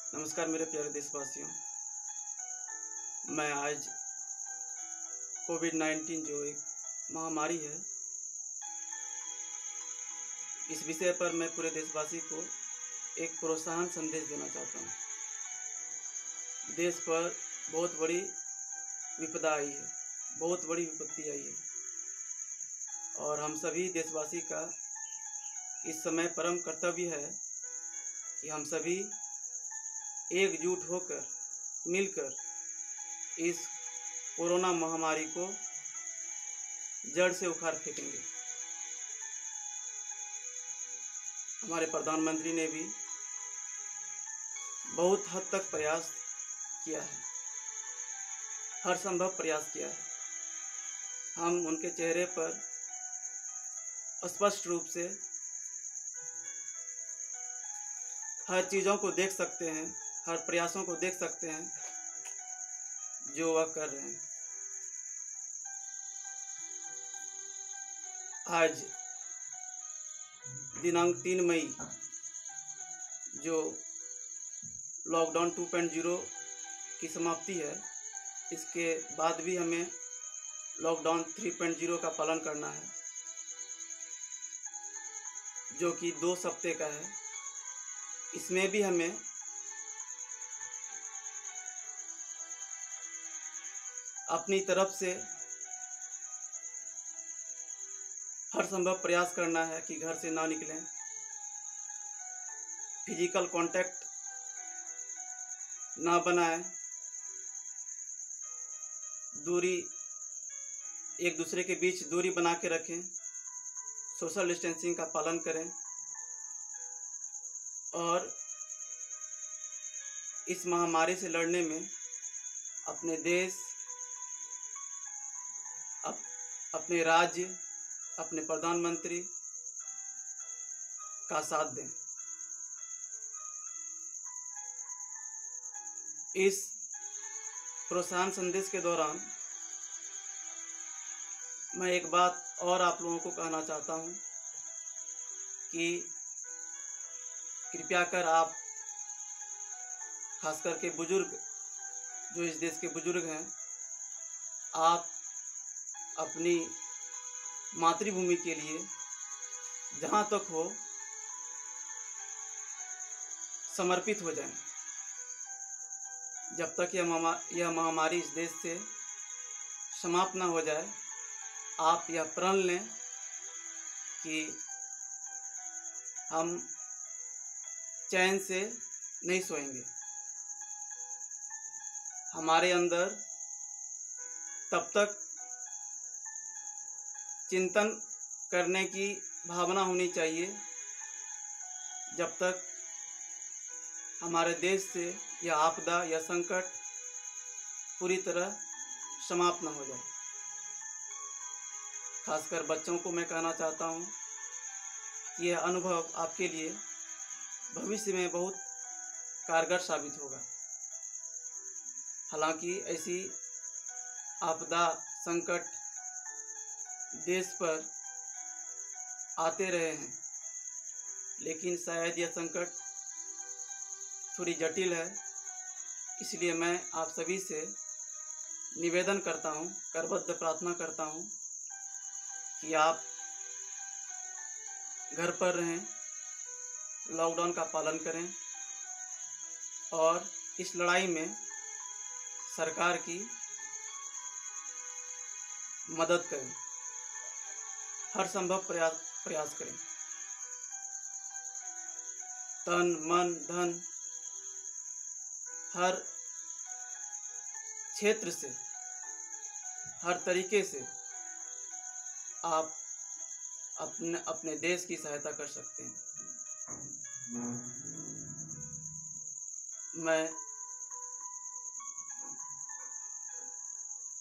नमस्कार मेरे प्यारे देशवासियों। मैं आज कोविड-19 जो एक महामारी है, इस विषय पर मैं पूरे देशवासी को एक प्रोत्साहन संदेश देना चाहता हूँ। देश पर बहुत बड़ी विपदा आई है, बहुत बड़ी विपत्ति आई है और हम सभी देशवासी का इस समय परम कर्तव्य है कि हम सभी एकजुट होकर मिलकर इस कोरोना महामारी को जड़ से उखाड़ फेंकेंगे। हमारे प्रधानमंत्री ने भी बहुत हद तक प्रयास किया है, हर संभव प्रयास किया है। हम उनके चेहरे पर स्पष्ट रूप से हर चीज़ों को देख सकते हैं, हर प्रयासों को देख सकते हैं जो वह कर रहे हैं। आज दिनांक 3 मई जो लॉकडाउन 2.0 की समाप्ति है, इसके बाद भी हमें लॉकडाउन 3.0 का पालन करना है, जो कि 2 हफ्ते का है। इसमें भी हमें अपनी तरफ से हर संभव प्रयास करना है कि घर से ना निकलें, फिजिकल कांटेक्ट ना बनाएं, दूरी एक दूसरे के बीच दूरी बना के रखें, सोशल डिस्टेंसिंग का पालन करें और इस महामारी से लड़ने में अपने देश, अपने राज्य, अपने प्रधानमंत्री का साथ दें। इस प्रोत्साहन संदेश के दौरान मैं एक बात और आप लोगों को कहना चाहता हूँ कि कृपया कर आप, खास करके बुजुर्ग, जो इस देश के बुजुर्ग हैं, आप अपनी मातृभूमि के लिए जहाँ तक हो समर्पित हो जाएं। जब तक यह महामारी इस देश से समाप्त न हो जाए, आप यह प्रण लें कि हम चैन से नहीं सोएंगे। हमारे अंदर तब तक चिंतन करने की भावना होनी चाहिए जब तक हमारे देश से यह आपदा या संकट पूरी तरह समाप्त न हो जाए। खासकर बच्चों को मैं कहना चाहता हूँ कि यह अनुभव आपके लिए भविष्य में बहुत कारगर साबित होगा। हालांकि ऐसी आपदा संकट देश पर आते रहे हैं, लेकिन शायद यह संकट थोड़ी जटिल है। इसलिए मैं आप सभी से निवेदन करता हूँ, करबद्ध प्रार्थना करता हूँ कि आप घर पर रहें, लॉकडाउन का पालन करें और इस लड़ाई में सरकार की मदद करें, हर संभव प्रयास करें। तन मन धन हर क्षेत्र से, हर तरीके से आप अपने देश की सहायता कर सकते हैं। मैं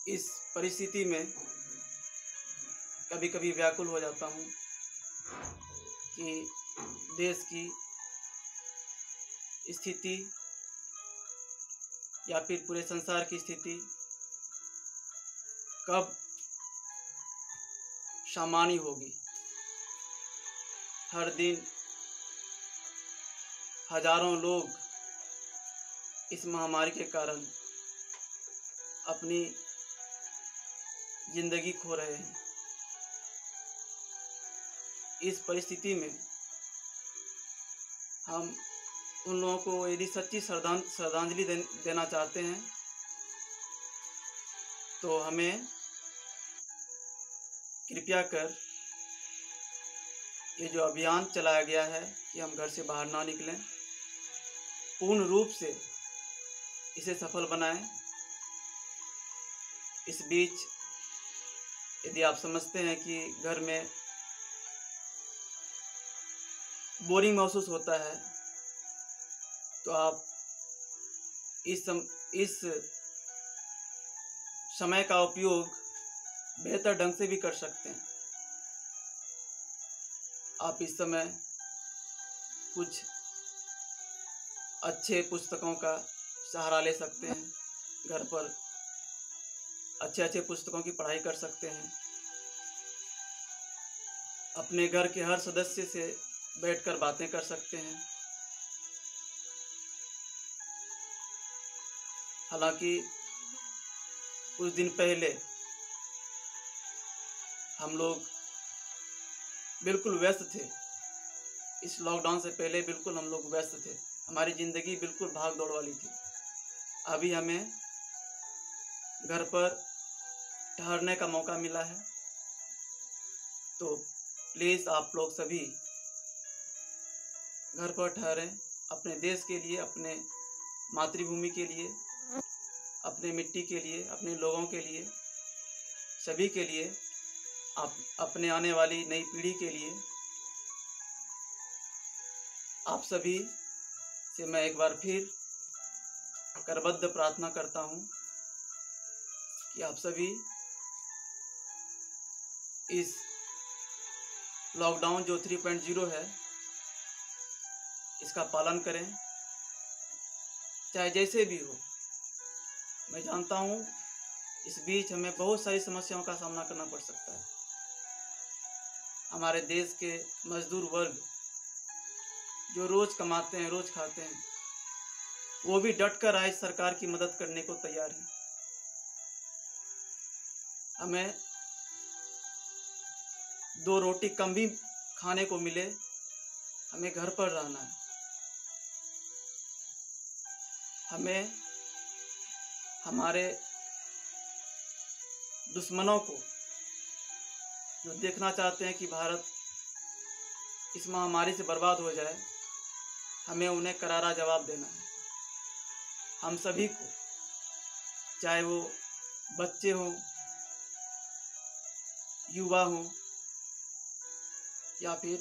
इस परिस्थिति में कभी कभी व्याकुल हो जाता हूँ कि देश की स्थिति या फिर पूरे संसार की स्थिति कब सामान्य होगी। हर दिन हजारों लोग इस महामारी के कारण अपनी जिंदगी खो रहे हैं। इस परिस्थिति में हम उन लोगों को यदि सच्ची श्रद्धांजलि देना चाहते हैं तो हमें कृपया कर ये जो अभियान चलाया गया है कि हम घर से बाहर ना निकलें, पूर्ण रूप से इसे सफल बनाएं। इस बीच यदि आप समझते हैं कि घर में बोरिंग महसूस होता है तो आप इस समय का उपयोग बेहतर ढंग से भी कर सकते हैं। आप इस समय कुछ अच्छे पुस्तकों का सहारा ले सकते हैं, घर पर अच्छे पुस्तकों की पढ़ाई कर सकते हैं, अपने घर के हर सदस्य से बैठकर बातें कर सकते हैं। हालांकि कुछ दिन पहले हम लोग बिल्कुल व्यस्त थे, इस लॉकडाउन से पहले बिल्कुल हम लोग व्यस्त थे, हमारी ज़िंदगी बिल्कुल भाग दौड़ वाली थी। अभी हमें घर पर ठहरने का मौका मिला है, तो प्लीज़ आप लोग सभी घर पर ठहरें, अपने देश के लिए, अपने मातृभूमि के लिए, अपने मिट्टी के लिए, अपने लोगों के लिए, सभी के लिए, आप अपने आने वाली नई पीढ़ी के लिए। आप सभी से मैं एक बार फिर करबद्ध प्रार्थना करता हूँ कि आप सभी इस लॉकडाउन जो 3.0 है इसका पालन करें, चाहे जैसे भी हो। मैं जानता हूँ इस बीच हमें बहुत सारी समस्याओं का सामना करना पड़ सकता है। हमारे देश के मजदूर वर्ग जो रोज़ कमाते हैं, रोज़ खाते हैं, वो भी डट कर आज सरकार की मदद करने को तैयार हैं। हमें 2 रोटी कम भी खाने को मिले, हमें घर पर रहना है। हमें हमारे दुश्मनों को जो देखना चाहते हैं कि भारत इस महामारी से बर्बाद हो जाए, हमें उन्हें करारा जवाब देना है। हम सभी को, चाहे वो बच्चे हों, युवा हों या फिर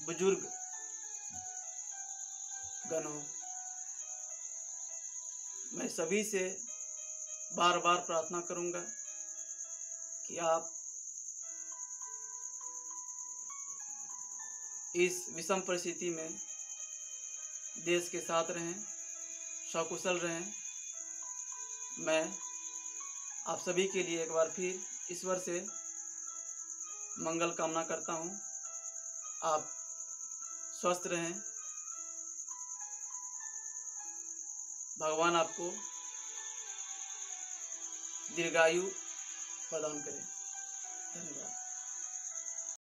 बुजुर्ग गण हो, मैं सभी से बार बार प्रार्थना करूंगा कि आप इस विषम परिस्थिति में देश के साथ रहें, सकुशल रहें। मैं आप सभी के लिए एक बार फिर ईश्वर से मंगल कामना करता हूँ। आप स्वस्थ रहें, भगवान आपको दीर्घायु प्रदान करें। धन्यवाद।